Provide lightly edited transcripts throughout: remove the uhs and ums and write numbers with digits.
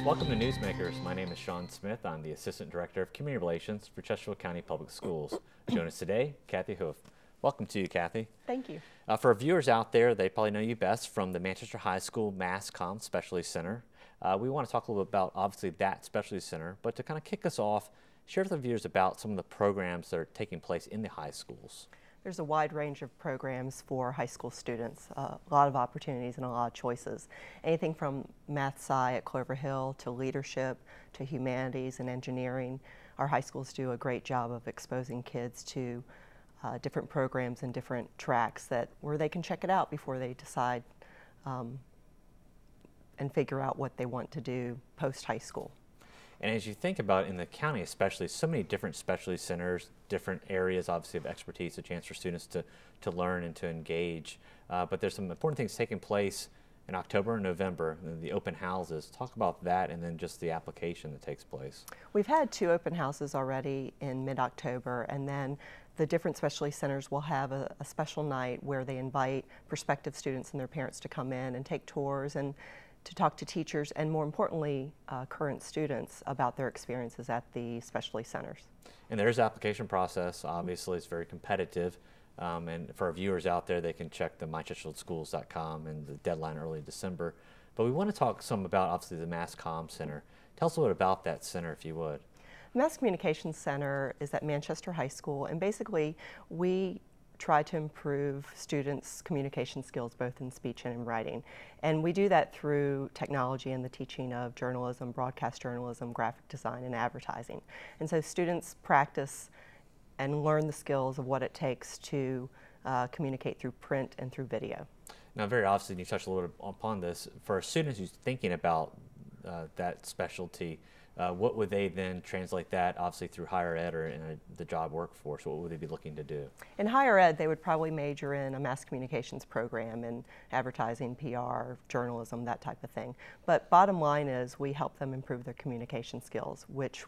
Welcome to Newsmakers. My name is Sean Smith. I'm the Assistant Director of Community Relations for Chesterfield County Public Schools. Join us today, Kathy Hoof. Welcome to you, Kathy. Thank you. For our viewers out there, they probably know you best from the Manchester High School Comm Specialty Center. We want to talk a little bit about, obviously, that specialty center, but to kind of kick us off, share with the viewers about some of the programs that are taking place in the high schools. There's a wide range of programs for high school students, a lot of opportunities and a lot of choices. Anything from Math Sci at Clover Hill to leadership to humanities and engineering. Our high schools do a great job of exposing kids to different programs and different tracks where they can check it out before they decide and figure out what they want to do post-high school. And as you think about in the county especially, so many different specialty centers, different areas obviously of expertise, a chance for students to learn and to engage. But there's some important things taking place in October and November, the open houses. Talk about that and then just the application that takes place. We've had 2 open houses already in mid-October, and then the different specialty centers will have a special night where they invite prospective students and their parents to come in and take tours and to talk to teachers and, more importantly, current students about their experiences at the specialty centers. And there's application process. Obviously, it's very competitive. And for our viewers out there, they can check the mychesterfieldschools.com and the deadline early December. But we want to talk some about, obviously, the Mass Comm Center. Tell us a little bit about that center, if you would. The Mass Communications Center is at Manchester High School, and basically we try to improve students' communication skills both in speech and in writing. And we do that through technology and the teaching of journalism, broadcast journalism, graphic design, and advertising. And so students practice and learn the skills of what it takes to communicate through print and through video. Now, very obviously, you touched a little bit upon this. For a student who's thinking about that specialty, what would they then translate that, obviously, through higher ed or in the job workforce? What would they be looking to do? In higher ed, they would probably major in a mass communications program in advertising, PR, journalism, that type of thing. But bottom line is we help them improve their communication skills, which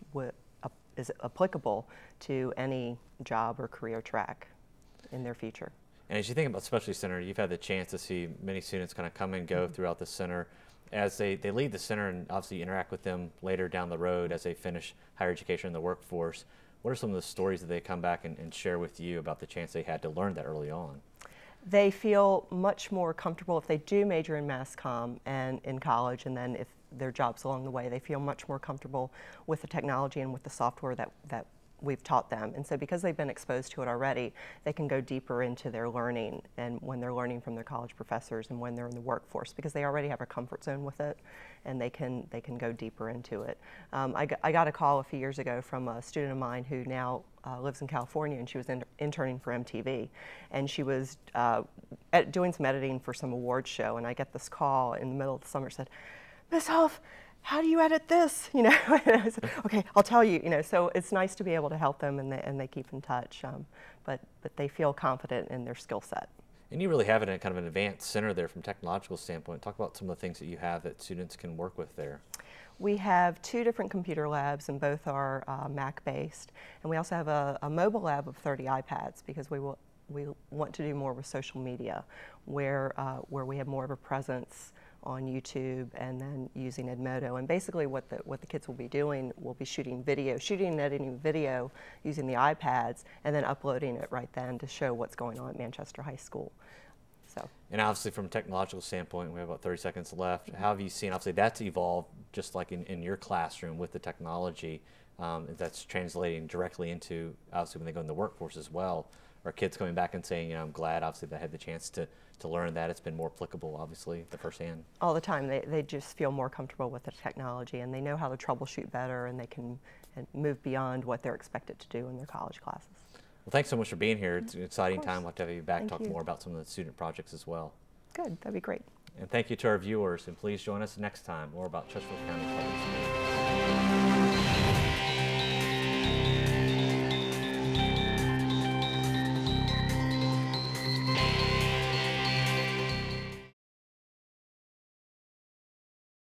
is applicable to any job or career track in their future. And as you think about Specialty Center, you've had the chance to see many students kind of come and go throughout the center. As they leave the center and obviously interact with them later down the road as they finish higher education in the workforce, what are some of the stories that they come back and share with you about the chance they had to learn that early on? They feel much more comfortable if they do major in Mass Comm and in college, and then if their jobs along the way, they feel much more comfortable with the technology and with the software that we've taught them. And so because they've been exposed to it already, they can go deeper into their learning, and when they're learning from their college professors and when they're in the workforce, because they already have a comfort zone with it, and they can go deeper into it. I got a call a few years ago from a student of mine who now lives in California, and she was interning for MTV, and she was doing some editing for some awards show, and I get this call in the middle of the summer, said, "Miss Huff, how do you edit this?" You know, and I said, "Okay, I'll tell you." You know, so it's nice to be able to help them, and they keep in touch, but they feel confident in their skill set. And you really have it in kind of an advanced center there from a technological standpoint. Talk about some of the things that you have that students can work with there. We have 2 different computer labs, and both are Mac-based, and we also have a mobile lab of 30 iPads because we want to do more with social media, where we have more of a presence on YouTube and then using Edmodo. And basically what the kids will be doing will be shooting and editing video using the iPads and then uploading it right then to show what's going on at Manchester High School. So. And obviously from a technological standpoint, we have about 30 seconds left. How have you seen, obviously that's evolved just like in your classroom with the technology that's translating directly into, obviously when they go in the workforce as well. Are kids coming back and saying, you know, I'm glad obviously that I had the chance to learn that. It's been more applicable, obviously, the firsthand. All the time. They just feel more comfortable with the technology, and they know how to troubleshoot better, and they can move beyond what they're expected to do in their college classes. Well, thanks so much for being here. It's an exciting time. We'll have to have you back, talk more about some of the student projects as well. Good. That'd be great. And thank you to our viewers, and please join us next time more about Chesterfield County Public Schools.